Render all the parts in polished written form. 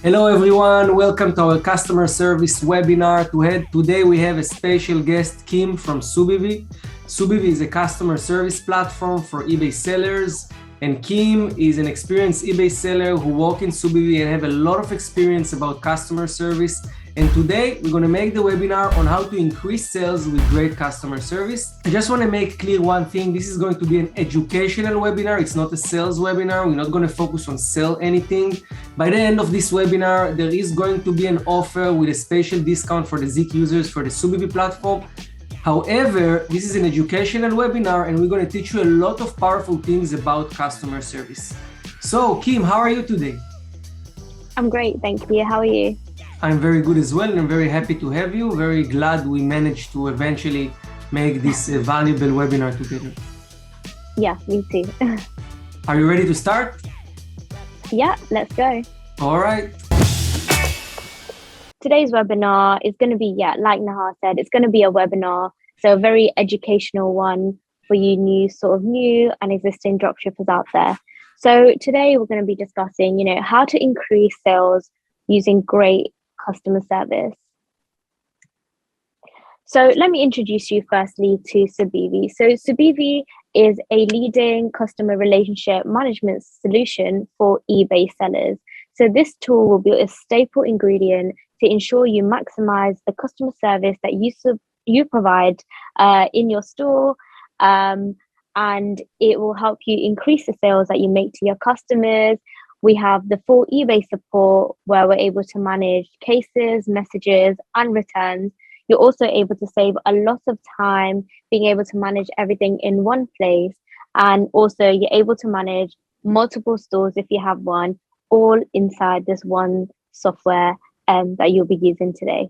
Hello everyone, welcome to our customer service webinar. Today we have a special guest, Kim from SUBIVI. SUBIVI is a customer service platform for eBay sellers, and Kim is an experienced eBay seller who work in SUBIVI and have a lot of experience about customer service. And today we're going to make the webinar on how to increase sales with great customer service. I just want to make clear one thing. This is going to be an educational webinar. It's not a sales webinar. We're not going to focus on sell anything. By the end of this webinar, there is going to be an offer with a special discount for the Zik users for the SUBIVI platform. However, this is an educational webinar and we're going to teach you a lot of powerful things about customer service. So, Kim, how are you today? I'm great, thank you. How are you? I'm very good as well, and I'm very happy to have you. Very glad we managed to eventually make this valuable webinar together. Yeah, me too. Are you ready to start? Yeah, let's go. All right. Today's webinar is going to be, like Nahar said, it's going to be a webinar. So a very educational one for you new and existing dropshippers out there. So today we're going to be discussing, how to increase sales using great customer service. So let me introduce you firstly to SUBIVI. So SUBIVI is a leading customer relationship management solution for eBay sellers. So this tool will be a staple ingredient to ensure you maximize the customer service that you provide in your store, and it will help you increase the sales that you make to your customers. We have the full eBay support where we're able to manage cases, messages, and returns. You're also able to save a lot of time being able to manage everything in one place. And also you're able to manage multiple stores if you have one, all inside this one software that you'll be using today.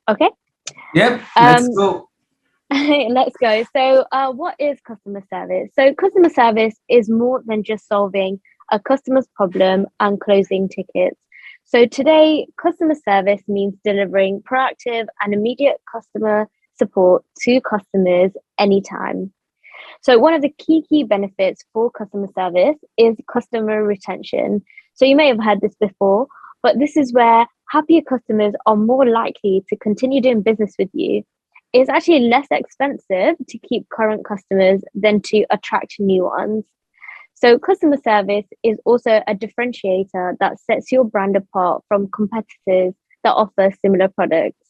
Okay? Yep, let's go. Let's go. So what is customer service? So customer service is more than just solving a customer's problem and closing tickets. So today, customer service means delivering proactive and immediate customer support to customers anytime. So one of the key benefits for customer service is customer retention. So you may have heard this before, but this is where happier customers are more likely to continue doing business with you. It's actually less expensive to keep current customers than to attract new ones. So customer service is also a differentiator that sets your brand apart from competitors that offer similar products.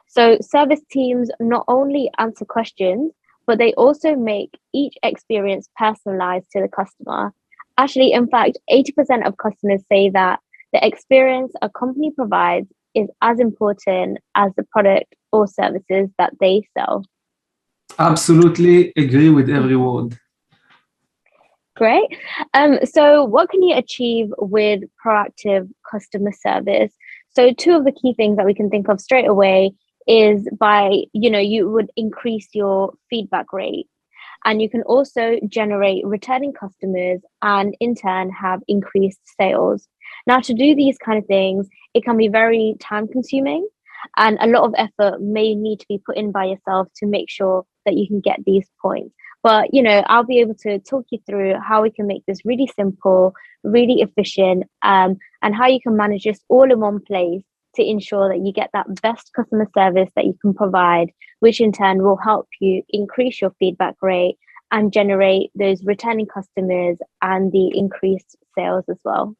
So service teams not only answer questions, but they also make each experience personalized to the customer. Actually, in fact, 80% of customers say that the experience a company provides is as important as the product or services that they sell. Absolutely agree with every word. Great. So what can you achieve with proactive customer service? So two of the key things that we can think of straight away is by, you would increase your feedback rate, and you can also generate returning customers and in turn have increased sales. Now, to do these kind of things, it can be very time consuming, and a lot of effort may need to be put in by yourself to make sure that you can get these points. But, I'll be able to talk you through how we can make this really simple, really efficient, and how you can manage this all in one place to ensure that you get that best customer service that you can provide, which in turn will help you increase your feedback rate and generate those returning customers and the increased sales as well.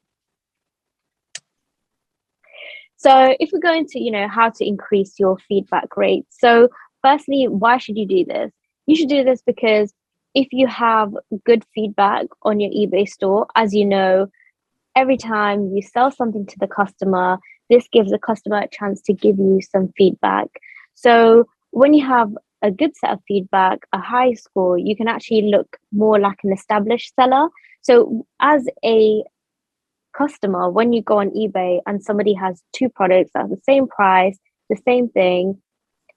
So if we go into, how to increase your feedback rate. So firstly, why should you do this? You should do this because if you have good feedback on your eBay store, as you know, every time you sell something to the customer, this gives the customer a chance to give you some feedback. So when you have a good set of feedback, a high score, you can actually look more like an established seller. So as a customer, when you go on eBay and somebody has two products at the same price, the same thing,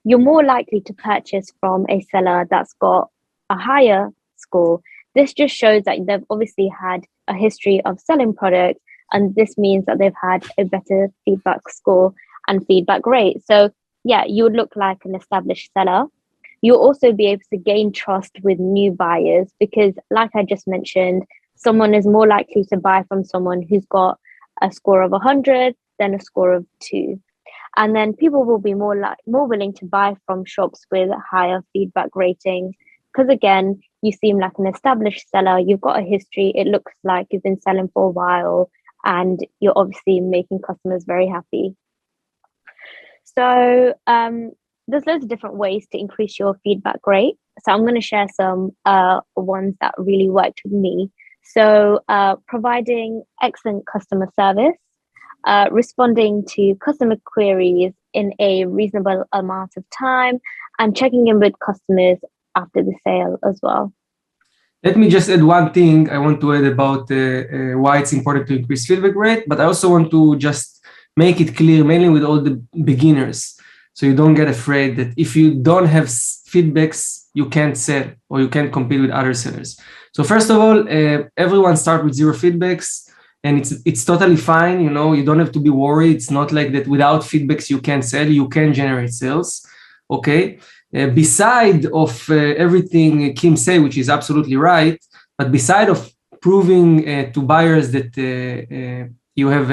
you're more likely to purchase from a seller that's got a higher score. This just shows that they've obviously had a history of selling products, and this means that they've had a better feedback score and feedback rate. So yeah, you would look like an established seller. You'll also be able to gain trust with new buyers because, like I just mentioned, someone is more likely to buy from someone who's got a score of 100, then a score of 2. And then people will be more willing to buy from shops with higher feedback ratings, because again, you seem like an established seller, you've got a history, it looks like you've been selling for a while, and you're obviously making customers very happy. So there's loads of different ways to increase your feedback rate. So I'm going to share some ones that really worked with me. So providing excellent customer service, responding to customer queries in a reasonable amount of time, and checking in with customers after the sale as well. Let me just add one thing I want to add about why it's important to increase feedback rate, but I also want to just make it clear, mainly with all the beginners, so you don't get afraid that if you don't have feedbacks, you can't sell or you can't compete with other sellers. So first of all, everyone start with 0 feedbacks, and it's totally fine. You know, you don't have to be worried. It's not like that without feedbacks you can't sell. You can generate sales. Okay. Beside of everything Kim say, which is absolutely right, but beside of proving to buyers that you have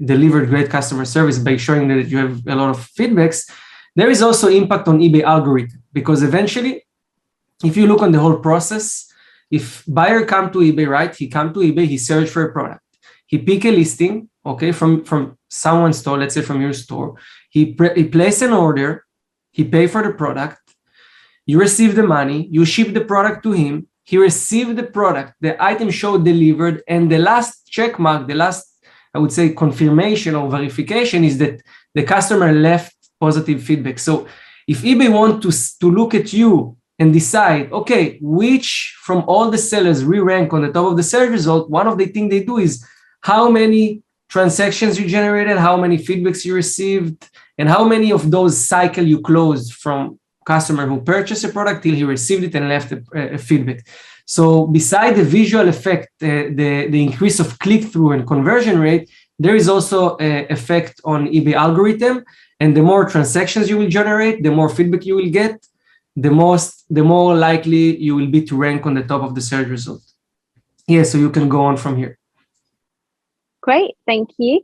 delivered great customer service by showing that you have a lot of feedbacks, there is also impact on eBay algorithm, because eventually, if you look on the whole process, if buyer come to eBay, right, he come to eBay, he search for a product, he pick a listing, okay, from someone's store, let's say from your store, he place an order, he pay for the product, you receive the money, you ship the product to him, he received the product, the item showed delivered, and the last check mark, the last, I would say, confirmation or verification is that the customer left positive feedback. So if eBay want to look at you and decide, okay, which from all the sellers we rank on the top of the search result, one of the things they do is how many transactions you generated, how many feedbacks you received, and how many of those cycle you closed from customer who purchased a product till he received it and left a feedback. So beside the visual effect, the increase of click-through and conversion rate, there is also an effect on eBay algorithm. And the more transactions you will generate, the more feedback you will get, the more likely you will be to rank on the top of the search result. Yeah, so you can go on from here. Great, thank you.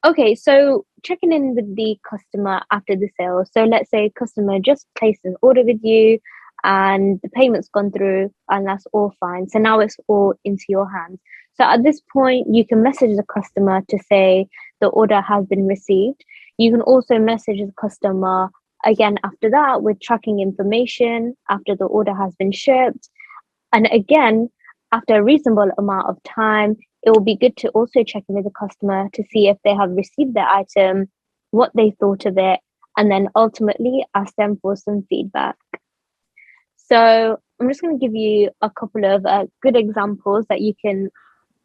Okay, so checking in with the customer after the sale. So let's say customer just placed an order with you and the payment's gone through and that's all fine. So now it's all into your hands. So at this point, you can message the customer to say the order has been received. You can also message the customer again after that with tracking information after the order has been shipped. And again, after a reasonable amount of time, it will be good to also check in with the customer to see if they have received their item, what they thought of it, and then ultimately ask them for some feedback. So I'm just going to give you a couple of good examples that you can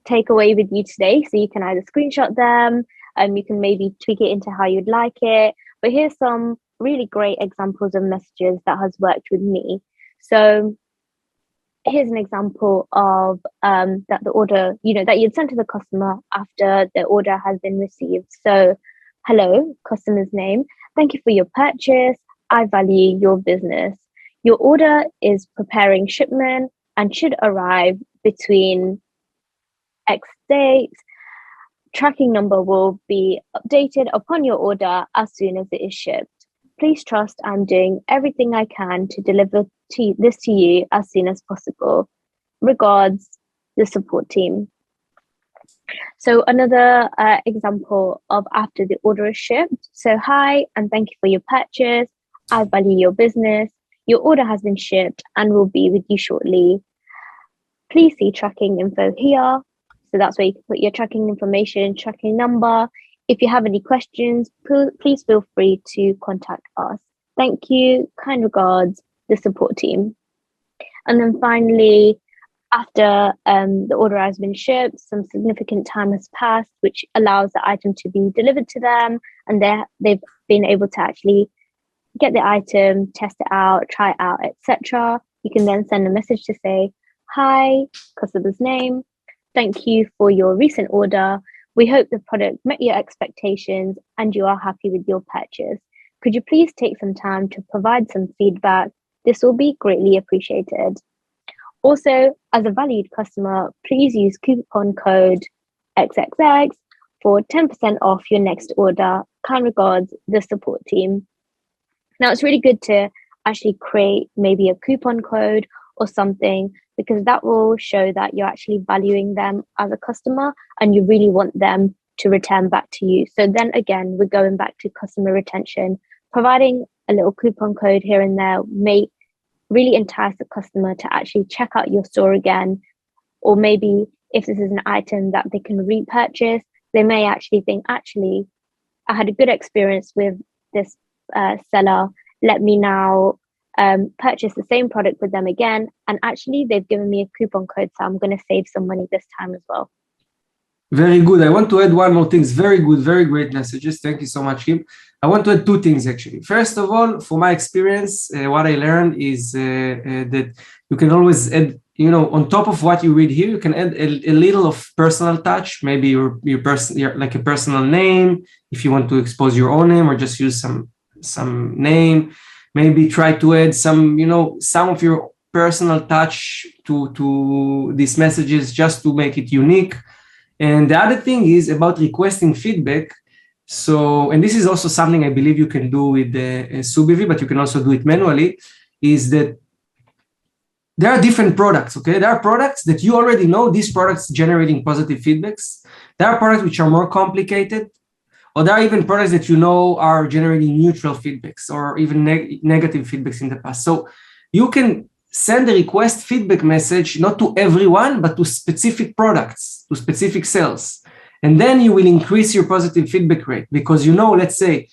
take away with you today. So you can either screenshot them, you can maybe tweak it into how you'd like it. But here's some really great examples of messages that has worked with me. So here's an example of that the order, that you'd sent to the customer after the order has been received. So, hello, customer's name. Thank you for your purchase. I value your business. Your order is preparing shipment and should arrive between X date. Tracking number will be updated upon your order as soon as it is shipped. Please trust I'm doing everything I can to deliver this to you as soon as possible. Regards, the support team. So another example of after the order is shipped. So hi, and thank you for your purchase. I value your business. Your order has been shipped and will be with you shortly. Please see tracking info here. So that's where you can put your tracking information, tracking number. If you have any questions, please feel free to contact us. Thank you. Kind regards, the support team. And then finally, after the order has been shipped, some significant time has passed, which allows the item to be delivered to them, and they've been able to actually get the item, test it out, try it out, etc. You can then send a message to say, hi, customer's name. Thank you for your recent order. We hope the product met your expectations and you are happy with your purchase. Could you please take some time to provide some feedback? This will be greatly appreciated. Also, as a valued customer, please use coupon code XXX for 10% off your next order. Kind regards, the support team. Now, it's really good to actually create maybe a coupon code or something, because that will show that you're actually valuing them as a customer and you really want them to return back to you. So then again, we're going back to customer retention. Providing a little coupon code here and there may really entice the customer to actually check out your store again. Or maybe if this is an item that they can repurchase, they may actually think, actually, I had a good experience with this seller. Let me now purchase the same product with them again. And actually, they've given me a coupon code, so I'm going to save some money this time as well. Very good. I want to add one more thing. It's very good, very great messages. Thank you so much, Kim. I want to add two things, actually. First of all, from my experience, what I learned is that you can always add, on top of what you read here, you can add a little of personal touch, maybe your like a personal name, if you want to expose your own name, or just use some name. Maybe try to add some of your personal touch to these messages, just to make it unique. And the other thing is about requesting feedback. So, and this is also something I believe you can do with SUBIVI, but you can also do it manually, is that there are different products, okay? There are products that you already know, these products generating positive feedbacks. There are products which are more complicated, or there are even products that are generating neutral feedbacks or even negative feedbacks in the past. So you can send a request feedback message, not to everyone, but to specific products, to specific sales. And then you will increase your positive feedback rate, because let's say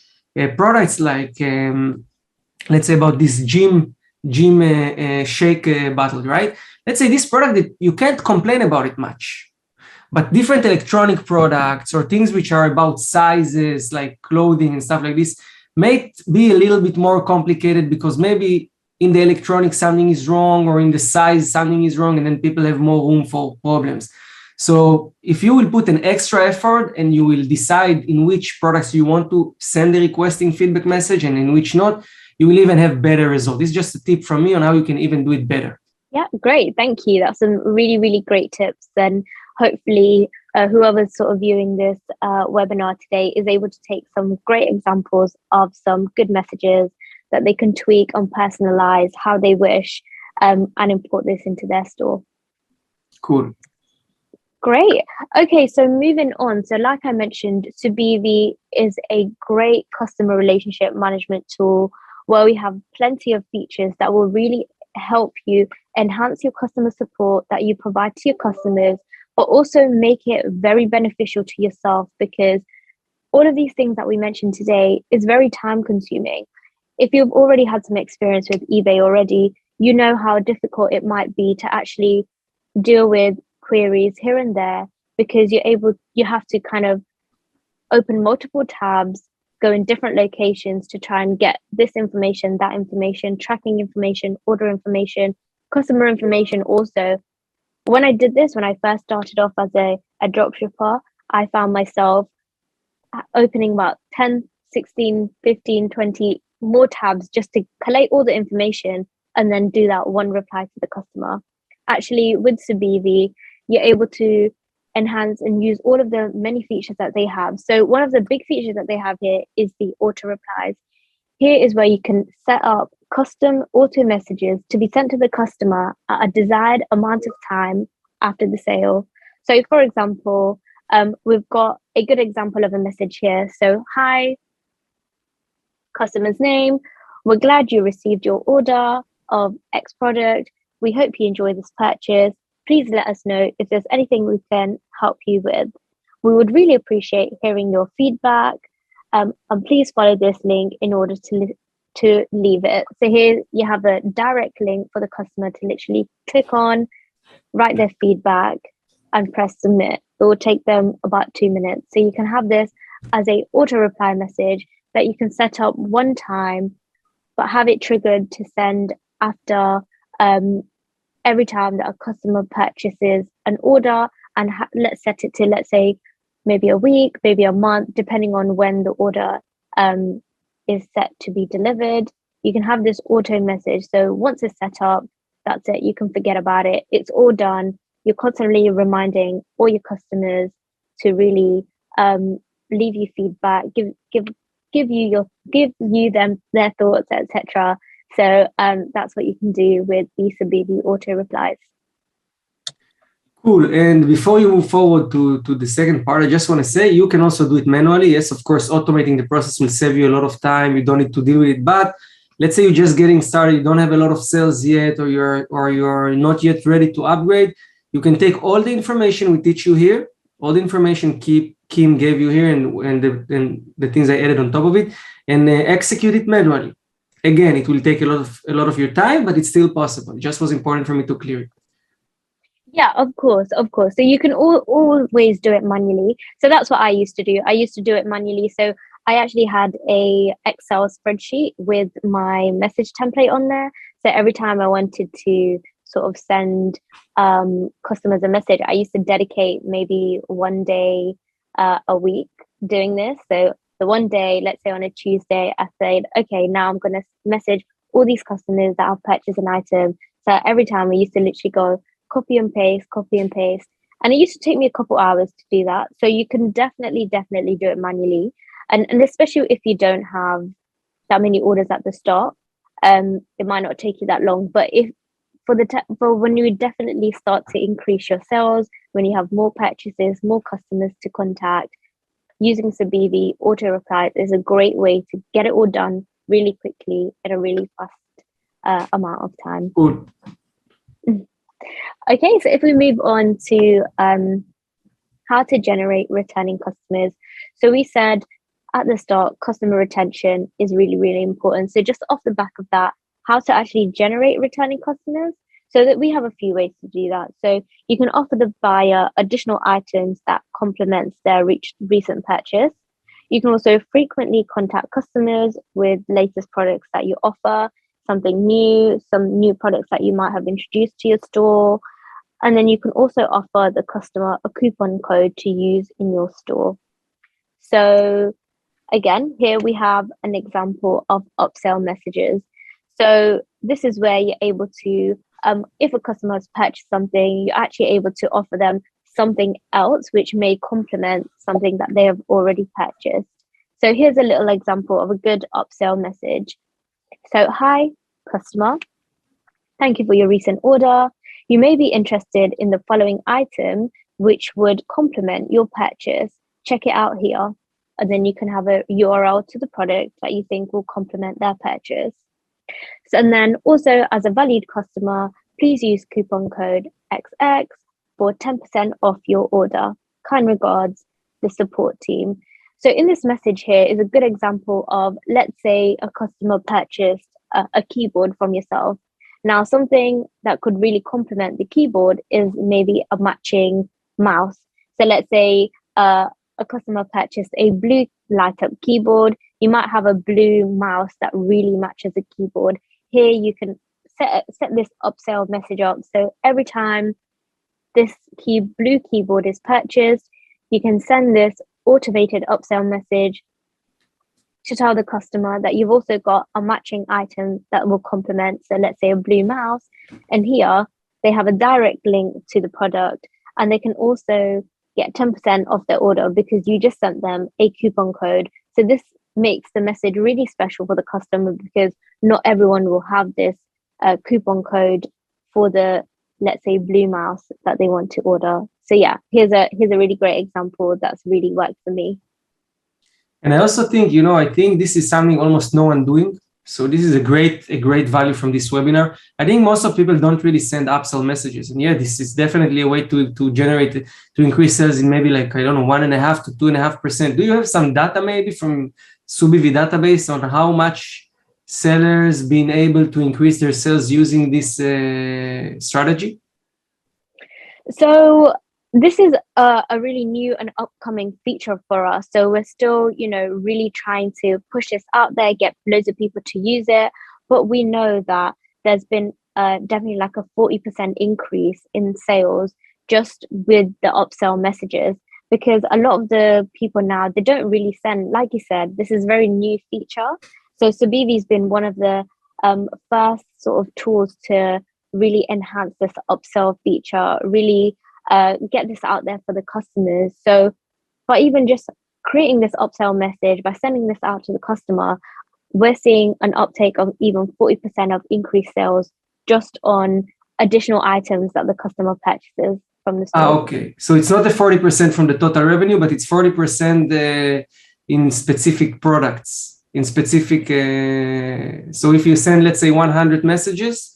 products like, let's say about this gym shake bottle, right? Let's say this product that you can't complain about it much, but different electronic products or things which are about sizes like clothing and stuff like this may be a little bit more complicated, because maybe in the electronics something is wrong, or in the size something is wrong, and then people have more room for problems. So if you will put an extra effort and you will decide in which products you want to send a requesting feedback message and in which not, you will even have better results. This is just a tip from me on how you can even do it better. Yeah, great. Thank you. That's some really, really great tips. And hopefully whoever's sort of viewing this webinar today is able to take some great examples of some good messages that they can tweak and personalize how they wish, and import this into their store. Cool. Great. Okay, so moving on. So like I mentioned, SUBIVI is a great customer relationship management tool where we have plenty of features that will really help you enhance your customer support that you provide to your customers, but also make it very beneficial to yourself, because all of these things that we mentioned today is very time consuming. If you've already had some experience with eBay already, you know how difficult it might be to actually deal with queries here and there, because you have to kind of open multiple tabs, go in different locations to try and get this information, that information, tracking information, order information, customer information also. When I did this, when I first started off as a dropshipper, I found myself opening about 10, 16, 15, 20 more tabs just to collate all the information and then do that one reply to the customer. Actually, with SUBIVI, you're able to enhance and use all of the many features that they have. So one of the big features that they have here is the auto replies. Here is where you can set up custom auto messages to be sent to the customer at a desired amount of time after the sale. So for example, we've got a good example of a message here. So, hi, customer's name. We're glad you received your order of X product. We hope you enjoy this purchase. Please let us know if there's anything we can help you with. We would really appreciate hearing your feedback. And please follow this link in order to leave it. So here you have a direct link for the customer to literally click on, write their feedback, and press submit. It will take them about 2 minutes. So you can have this as a auto reply message that you can set up one time, but have it triggered to send after every time that a customer purchases an order, and let's set it to, let's say, maybe a week, maybe a month, depending on when the order is set to be delivered. You can have this auto message. So once it's set up, that's it. You can forget about it. It's all done. You're constantly reminding all your customers to really leave you feedback, give you them their thoughts, etc. So that's what you can do with the SUBIVI auto replies. Cool. And before you move forward to the second part, I just want to say you can also do it manually. Yes, of course, automating the process will save you a lot of time. You don't need to deal with it. But let's say you're just getting started, you don't have a lot of sales yet, or you're not yet ready to upgrade. You can take all the information we teach you here, all the information Kim gave you here, and the things I added on top of it, and execute it manually. Again, it will take a lot of your time, but it's still possible. It just was important for me to clear it. Yeah, of course. So you can always do it manually. So that's what I used to do. I used to do it manually. So I actually had a Excel spreadsheet with my message template on there. So every time I wanted to sort of send customers a message, I used to dedicate maybe one day a week doing this. So the one day, let's say on a Tuesday, I said, okay, now I'm going to message all these customers that have purchased an item. So every time we used to literally go copy and paste. And it used to take me a couple hours to do that. So you can definitely do it manually. And especially if you don't have that many orders at the start, it might not take you that long. But if for when you definitely start to increase your sales, when you have more purchases, more customers to contact, using SUBIVI auto replies is a great way to get it all done really quickly in a really fast amount of time. Cool. Okay, so if we move on to how to generate returning customers. So we said at the start, customer retention is really, really important. So just off the back of that, how to actually generate returning customers. So that we have a few ways to do that. So you can offer the buyer additional items that complements their recent purchase. You can also frequently contact customers with latest products that you offer, something new, some new products that you might have introduced to your store. And then you can also offer the customer a coupon code to use in your store. So again, here we have an example of upsell messages. So this is where you're able to, if a customer has purchased something, you're actually able to offer them something else which may complement something that they have already purchased. So here's a little example of a good upsell message. So, hi, customer. Thank you for your recent order. You may be interested in the following item, which would complement your purchase. Check it out here. And then you can have a URL to the product that you think will complement their purchase. So, and then also as a valued customer, please use coupon code XX for 10% off your order. Kind regards, the support team. So in this message here is a good example of, let's say a customer purchased a keyboard from yourself. Now, something that could really complement the keyboard is maybe a matching mouse. So let's say a customer purchased a blue light up keyboard. You might have a blue mouse that really matches the keyboard. Here you can set this upsell message up. So every time this blue keyboard is purchased, you can send this automated upsell message to tell the customer that you've also got a matching item that will complement. So let's say a blue mouse, and here they have a direct link to the product, and they can also get 10% off their order because you just sent them a coupon code. So this makes the message really special for the customer because not everyone will have this coupon code for the, let's say, blue mouse that they want to order. So yeah, here's a really great example that's really worked for me. And I also think, I think this is something almost no one doing. So this is a great value from this webinar. I think most of people don't really send upsell messages. And yeah, this is definitely a way to generate, to increase sales in maybe 1.5% to 2.5%. Do you have some data maybe from SUBIVI database on how much sellers been able to increase their sales using this strategy? So this is a really new and upcoming feature for us. So we're still, really trying to push this out there, get loads of people to use it. But we know that there's been definitely a 40% increase in sales just with the upsell messages, because a lot of the people now, they don't really send, like you said, this is a very new feature. So SUBIVI's been one of the first sort of tools to really enhance this upsell feature, really get this out there for the customers. So But even just creating this upsell message by sending this out to the customer, we're seeing an uptake of even 40% of increased sales just on additional items that the customer purchases from the store. Okay. So it's not the 40% from the total revenue, but it's 40% in specific products, in specific. So if you send, let's say, 100 messages,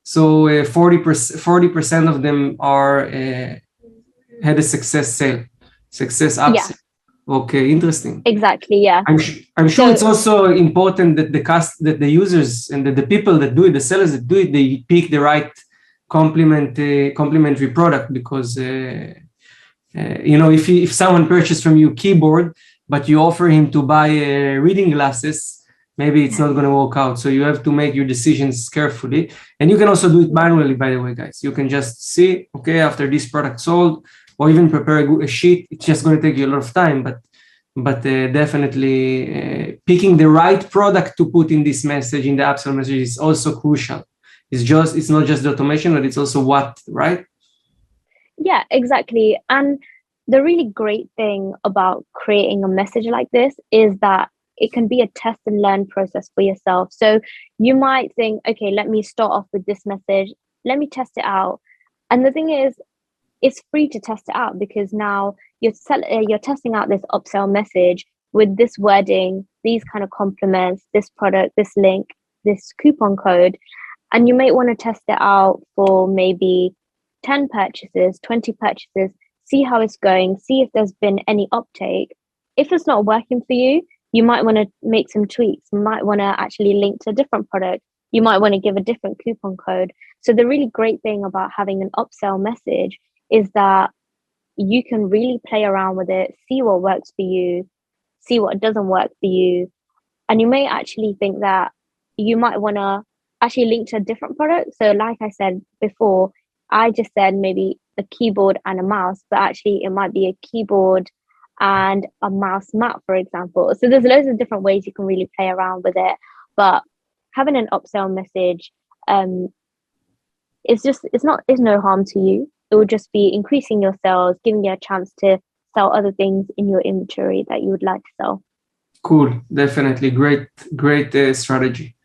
so 40% of them are had a success upsell. Yeah, Okay, interesting. exactly. Yeah. I'm sure it's also important that that the users and the people that do it, the sellers that do it, they pick the right complementary product, because if someone purchased from you keyboard, but you offer him to buy reading glasses, maybe it's not going to work out. So you have to make your decisions carefully, and you can also do it manually. By the way, guys, you can just see, okay, after this product sold, or even prepare a sheet. It's just going to take you a lot of time, but definitely picking the right product to put in this message, in the upsell message, is also crucial. It's not just the automation, but it's also what, right? Yeah, exactly. And the really great thing about creating a message like this is that it can be a test and learn process for yourself. So you might think, okay, let me start off with this message. Let me test it out. And the thing is, it's free to test it out, because now you're testing out this upsell message with this wording, these kind of compliments, this product, this link, this coupon code. And you may want to test it out for maybe 10 purchases, 20 purchases, see how it's going, see if there's been any uptake. If it's not working for you, you might want to make some tweaks. You might want to actually link to a different product. You might want to give a different coupon code. So the really great thing about having an upsell message is that you can really play around with it, see what works for you, see what doesn't work for you. And you may actually think that you might want to actually link to a different product. So like I said before, I just said maybe a keyboard and a mouse, but actually it might be a keyboard and a mouse mat, for example. So there's loads of different ways you can really play around with it. But having an upsell message, it's no harm to you. It will just be increasing your sales, giving you a chance to sell other things in your inventory that you would like to sell. Cool. Definitely. Great strategy.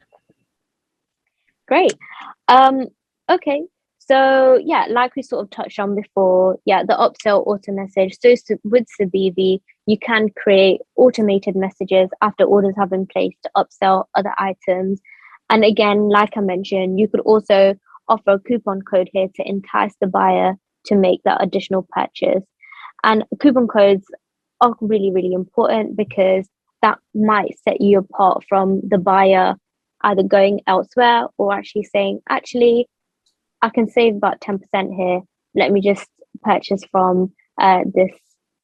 Great. Okay. So yeah, like we sort of touched on before, the upsell auto message. So with SUBIVI, you can create automated messages after orders have been placed to upsell other items. And again, like I mentioned, you could also offer a coupon code here to entice the buyer to make that additional purchase. And coupon codes are really, really important, because that might set you apart from the buyer either going elsewhere or actually saying, actually, I can save about 10% here. Let me just purchase from this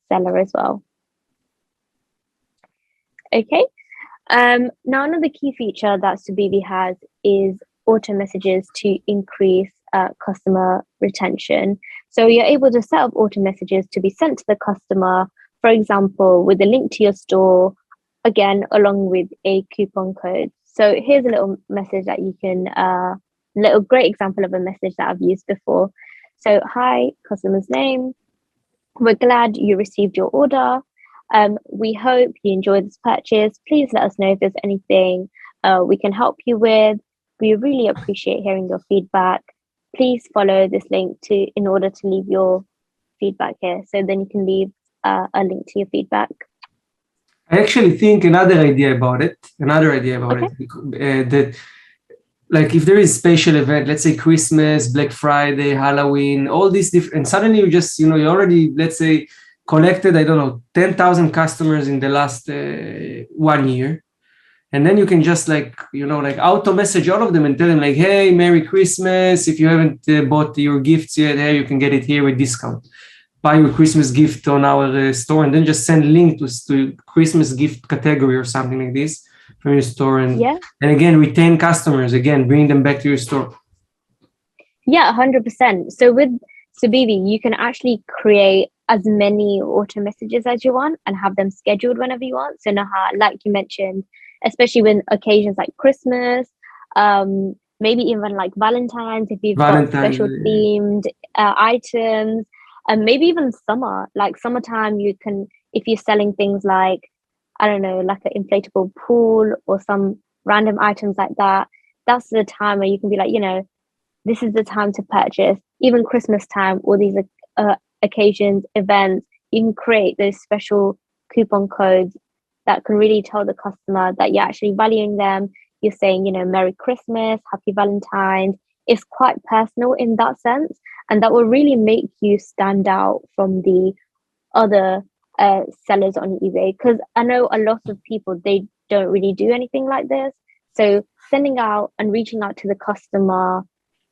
seller as well. Okay. Now, another key feature that SUBIVI has is auto messages to increase customer retention. So you're able to set up auto messages to be sent to the customer, for example, with a link to your store, again, along with a coupon code. So here's a little message that you can, little great example of a message that I've used before. So, hi, customer's name. We're glad you received your order. We hope you enjoy this purchase. Please let us know if there's anything we can help you with. We really appreciate hearing your feedback. Please follow this link in order to leave your feedback here. So then you can leave a link to your feedback. I actually think another idea about it, that like if there is special event, let's say Christmas, Black Friday, Halloween, all these different, and suddenly you just, you already, let's say, collected, 10,000 customers in the last 1 year. And then you can just auto message all of them and tell them hey, Merry Christmas. If you haven't bought your gifts yet, hey, you can get it here with discount. Buy your Christmas gift on our store, and then just send link to Christmas gift category or something like this from your store. And again, retain customers, again, bring them back to your store. Yeah, 100%. So with SUBIVI, you can actually create as many auto messages as you want and have them scheduled whenever you want. So Naha, like you mentioned, especially when occasions like Christmas, maybe even like Valentine's, if you've got special themed items, and maybe even summer, like summertime, you can if you're selling things like, I don't know, like an inflatable pool or some random items like that, that's the time where you can be like, this is the time to purchase. Even Christmas time, all these occasions, events, you can create those special coupon codes that can really tell the customer that you're actually valuing them. You're saying, Merry Christmas, Happy Valentine's. It's quite personal in that sense. And that will really make you stand out from the other sellers on eBay. Because I know a lot of people, they don't really do anything like this. So sending out and reaching out to the customer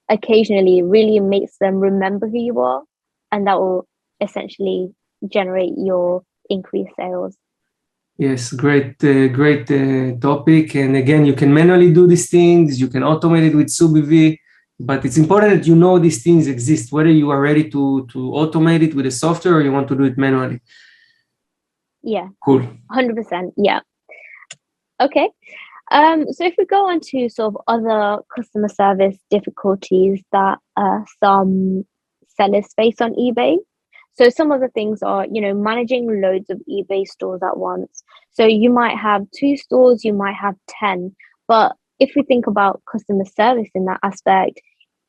occasionally really makes them remember who you are. And that will essentially generate your increased sales. Yes, great topic. And again, you can manually do these things. You can automate it with SUBIVI, but it's important that you know these things exist, whether you are ready to automate it with a software or you want to do it manually. Yeah. Cool. 100%. Yeah. Okay. So if we go on to sort of other customer service difficulties that some sellers face on eBay. So some of the things are, managing loads of eBay stores at once. So you might have 2 stores, you might have 10. But if we think about customer service in that aspect,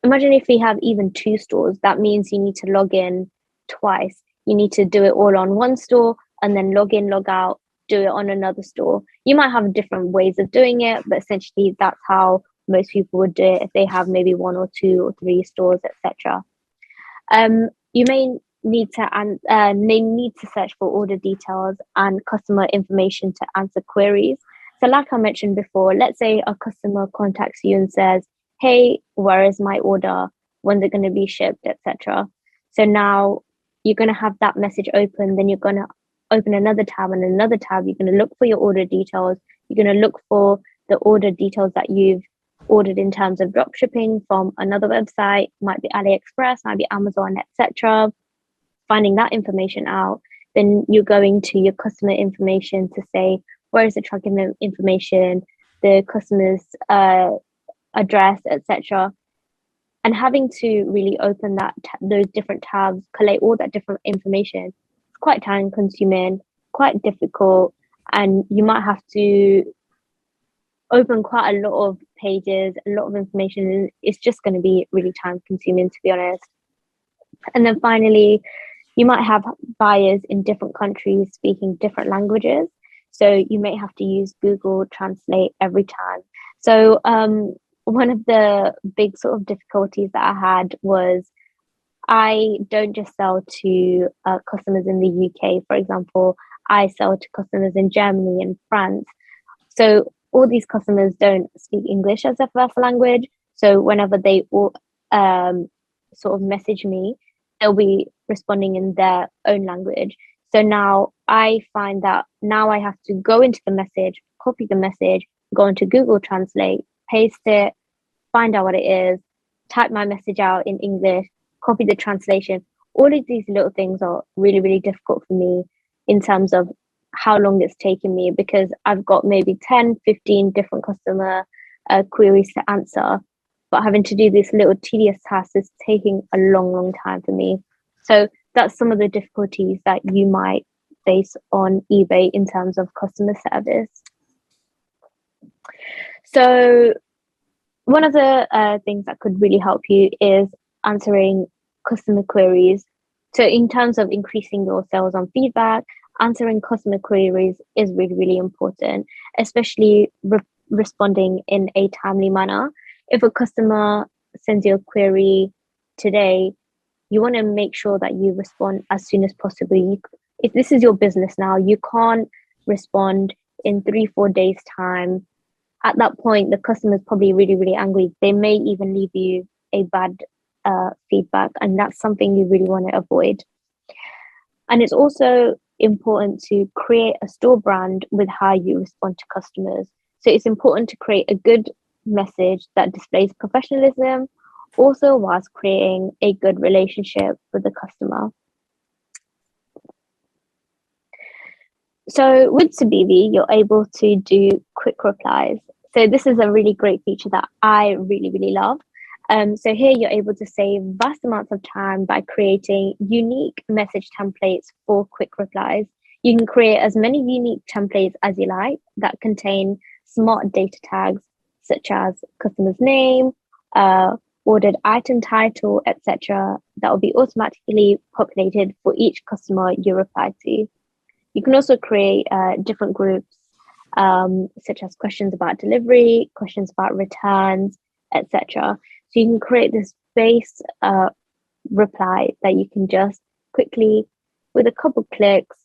imagine if we have even 2 stores, that means you need to log in twice. You need to do it all on one store and then log in, log out, do it on another store. You might have different ways of doing it, but essentially that's how most people would do it if they have maybe 1 or 2 or 3 stores, etc. You may need to they need to search for order details and customer information to answer queries. So like I mentioned before, let's say a customer contacts you and says, hey, where is my order? When's it going to be shipped, etc. So now you're going to have that message open, then you're going to open another tab and another tab. You're going to look for your order details. You're going to look for the order details that you've ordered in terms of drop shipping from another website, might be AliExpress, might be Amazon, etc. Finding that information out, then you're going to your customer information to say, where is the tracking information, the customer's address, etc. And having to really open those different tabs, collate all that different information, it's quite time consuming, quite difficult, and you might have to open quite a lot of pages, a lot of information. It's just going to be really time consuming, to be honest. And then finally, you might have buyers in different countries speaking different languages. So you may have to use Google Translate every time. So one of the big sort of difficulties that I had was I don't just sell to customers in the UK, for example. I sell to customers in Germany and France. So all these customers don't speak English as their first language. So whenever they sort of message me, they'll be responding in their own language. So now I find that now I have to go into the message, copy the message, go into Google Translate, paste it, find out what it is, type my message out in English, copy the translation. All of these little things are really, really difficult for me in terms of how long it's taken me, because I've got maybe 10, 15 different customer queries to answer. But having to do this little tedious task is taking a long, long time for me. So that's some of the difficulties that you might face on eBay in terms of customer service. So one of the things that could really help you is answering customer queries. So in terms of increasing your sales on feedback, answering customer queries is really, really important, especially responding in a timely manner. If a customer sends you a query today, you want to make sure that you respond as soon as possible. If this is your business now, you can't respond in 3-4 days time. At that point, the customer is probably really, really angry. They may even leave you a bad feedback, and that's something you really want to avoid. And it's also important to create a store brand with how you respond to customers. So it's important to create a good message that displays professionalism, also whilst creating a good relationship with the customer. So with SUBIVI, you're able to do quick replies. So this is a really great feature that I really, really love. So here you're able to save vast amounts of time by creating unique message templates for quick replies. You can create as many unique templates as you like that contain smart data tags such as customer's name, ordered item title, etc. that will be automatically populated for each customer you reply to. You can also create different groups such as questions about delivery, questions about returns, etc. So you can create this base reply that you can just quickly, with a couple clicks,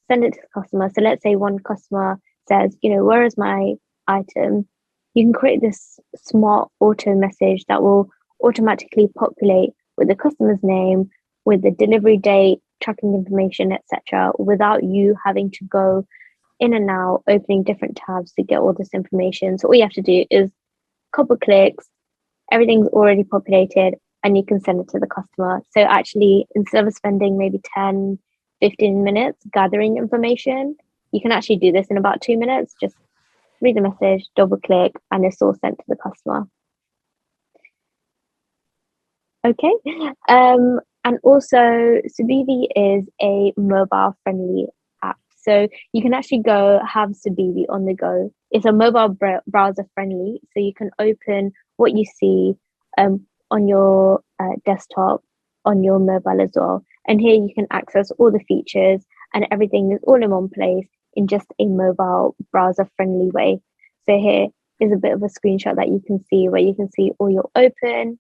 send it to the customer. So let's say one customer says, where is my item? You can create this smart auto message that will automatically populate with the customer's name, with the delivery date, tracking information, etc., without you having to go in and out, opening different tabs to get all this information. So all you have to do is a couple clicks, everything's already populated, and you can send it to the customer. So actually, instead of spending maybe 10, 15 minutes gathering information, you can actually do this in about 2 minutes. Just read the message, double click, and it's all sent to the customer. Okay. And also, SUBIVI is a mobile-friendly app. So you can actually go have SUBIVI on the go. It's a mobile browser-friendly, so you can open what you see on your desktop, on your mobile as well. And here you can access all the features, and everything is all in one place in just a mobile browser-friendly way. So here is a bit of a screenshot that you can see where you can see all your open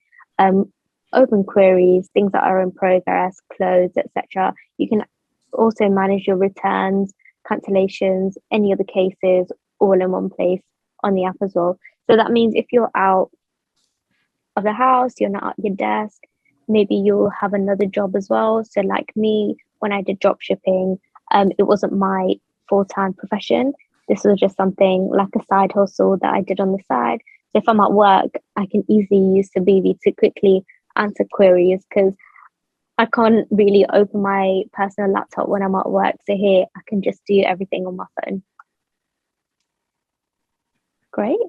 queries, things that are in progress, closed, etc. You can also manage your returns, cancellations, any other cases, all in one place on the app as well. So that means if you're out of the house, you're not at your desk, maybe you'll have another job as well. So like me, when I did drop shipping, it wasn't my full-time profession. This was just something like a side hustle that I did on the side. So if I'm at work, I can easily use SUBIVI to quickly answer queries because I can't really open my personal laptop when I'm at work. So here I can just do everything on my phone. Great.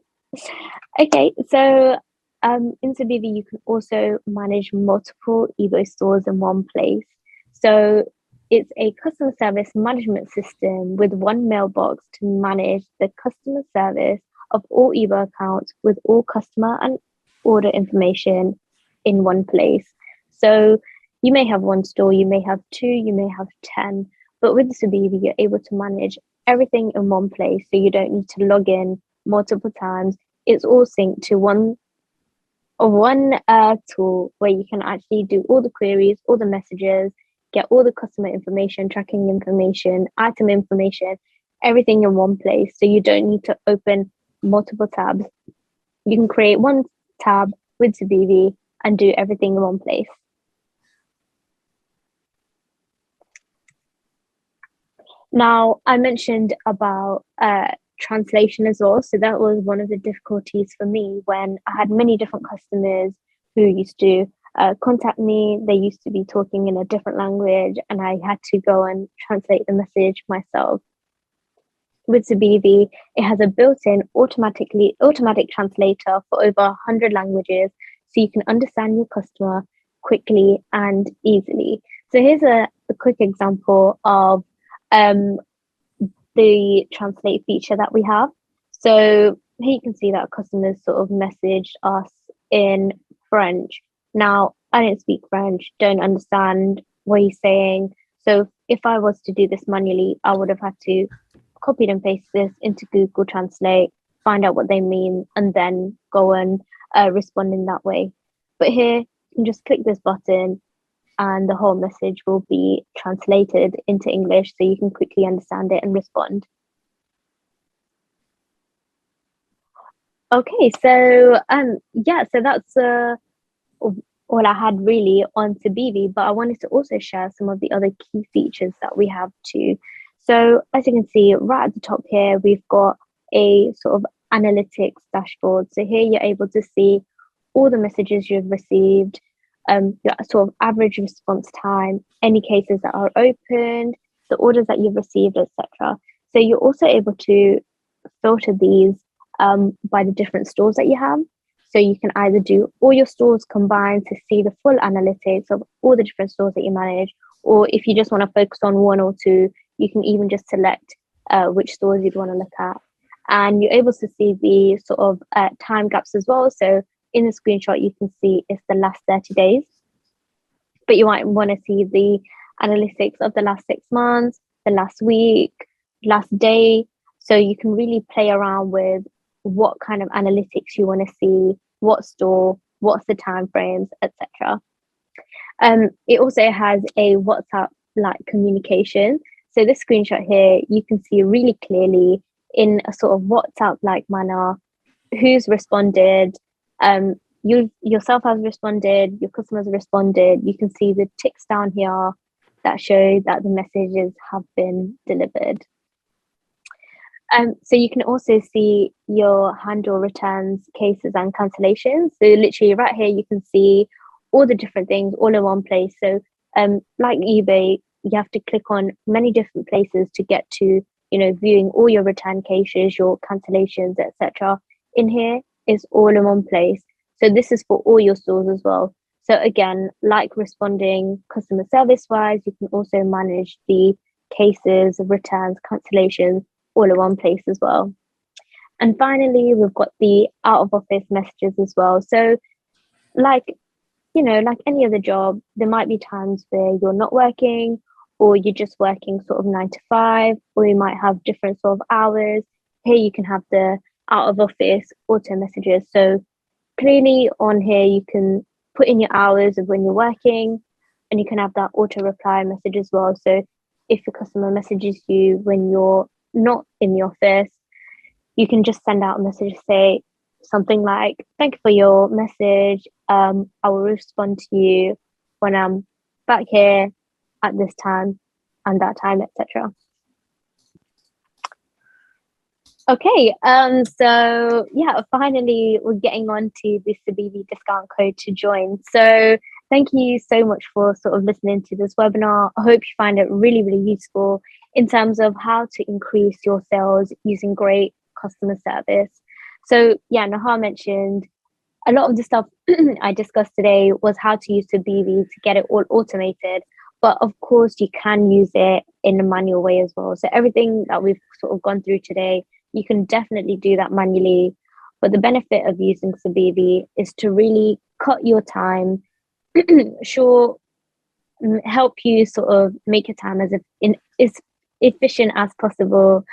Okay, so in SUBIVI, you can also manage multiple eBay stores in one place. So it's a customer service management system with one mailbox to manage the customer service of all eBay accounts with all customer and order information in one place. So you may have one store, you may have two, you may have 10, but with SUBIVI, you're able to manage everything in one place. So you don't need to log in multiple times. It's all synced to one tool where you can actually do all the queries, all the messages, get all the customer information, tracking information, item information, everything in one place. So you don't need to open multiple tabs. You can create one tab with SUBIVI and do everything in one place. Now, I mentioned about translation as well. So that was one of the difficulties for me when I had many different customers who used to contact me. They used to be talking in a different language and I had to go and translate the message myself. With SUBIVI, it has a built-in automatic translator for over 100 languages, so you can understand your customer quickly and easily. So here's a quick example of the translate feature that we have. So here you can see that customers sort of messaged us in French. Now, I don't speak French, don't understand what he's saying. So if I was to do this manually, I would have had to copy and paste this into Google Translate, find out what they mean, and then go and respond in that way. But here, you can just click this button and the whole message will be translated into English so you can quickly understand it and respond. Okay, so so that's all I had really on SUBIVI, but I wanted to also share some of the other key features that we have too. So as you can see right at the top here, we've got a sort of analytics dashboard. So here you're able to see all the messages you've received, your sort of average response time, any cases that are opened, the orders that you've received, etc. So you're also able to filter these by the different stores that you have. So you can either do all your stores combined to see the full analytics of all the different stores that you manage, or if you just want to focus on one or two, You can even just select which stores you'd want to look at. And you're able to see the sort of time gaps as well. So in the screenshot, you can see it's the last 30 days, but you might want to see the analytics of the last 6 months, the last week, last day. So you can really play around with what kind of analytics you want to see, what store, what's the time frames, etc. It also has a WhatsApp-like communication. So this screenshot here, you can see really clearly in a sort of WhatsApp-like manner who's responded. You yourself has responded, your customers have responded. You can see the ticks down here that show that the messages have been delivered. So you can also see your handle returns, cases, and cancellations. So literally right here, you can see all the different things all in one place. So like eBay, you have to click on many different places to get to, viewing all your return cases, your cancellations, etc. In here is all in one place. So this is for all your stores as well. So again, like responding customer service wise, you can also manage the cases, returns, cancellations, all in one place as well. And finally, we've got the out of office messages as well. So like any other job, there might be times where you're not working, or you're just working sort of 9 to 5, or you might have different sort of hours. Here you can have the out of office auto messages. So clearly on here, you can put in your hours of when you're working, and you can have that auto reply message as well. So if a customer messages you when you're not in the office, you can just send out a message, say something like, thank you for your message. I will respond to you when I'm back here at this time and that time, etc. Okay, so yeah, finally we're getting on to the SUBIVI discount code to join. So thank you so much for sort of listening to this webinar. I hope you find it really, really useful in terms of how to increase your sales using great customer service. So yeah, Nahar mentioned a lot of the stuff I discussed today was how to use SUBIVI to get it all automated. But of course, you can use it in a manual way as well. So everything that we've sort of gone through today, you can definitely do that manually. But the benefit of using SUBIVI is to really cut your time, help you sort of make your time as efficient as possible.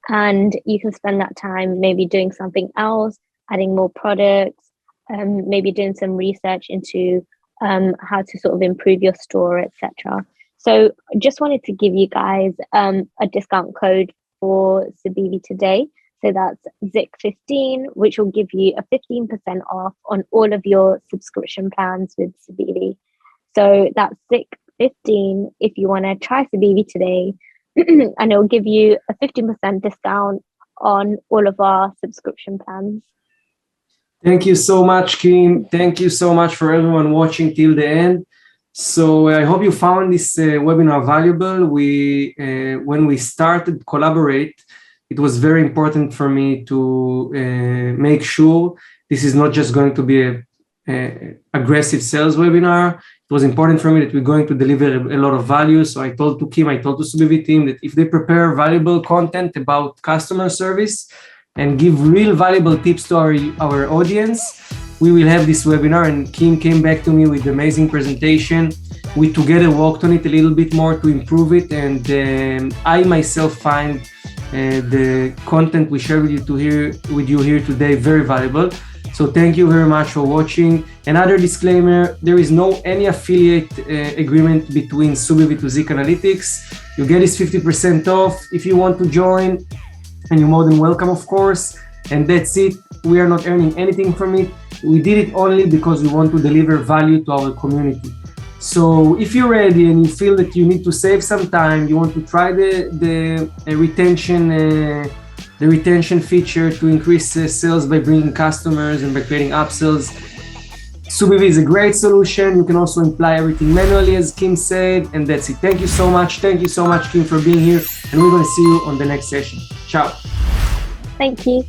And you can spend that time maybe doing something else, adding more products, maybe doing some research into how to sort of improve your store, etc. So just wanted to give you guys a discount code for SUBIVI today. So that's ZIC15, which will give you a 15% off on all of your subscription plans with SUBIVI. So that's ZIC15 if you want to try SUBIVI today, and it will give you a 15% discount on all of our subscription plans. Thank you so much, Kim. Thank you so much for everyone watching till the end. So I hope you found this webinar valuable. When we started collaborate, it was very important for me to make sure this is not just going to be a aggressive sales webinar. It was important for me that we're going to deliver a lot of value. So I told to Kim, I told to SUBIVI team that if they prepare valuable content about customer service and give real valuable tips to our audience, we will have this webinar. And Kim came back to me with amazing presentation. We together worked on it a little bit more to improve it. And I myself find the content we share with you here today very valuable. So thank you very much for watching. Another disclaimer, there is no any affiliate agreement between SUBIVI to Zik Analytics. You get this 50% off if you want to join, and you're more than welcome, of course. And that's it. We are not earning anything from it. We did it only because we want to deliver value to our community. So if you're ready and you feel that you need to save some time, you want to try the retention feature to increase sales by bringing customers and by creating upsells, SUBIVI is a great solution. You can also imply everything manually, as Kim said, and that's it. Thank you so much. Thank you so much, Kim, for being here, and we're going to see you on the next session. Ciao. Thank you.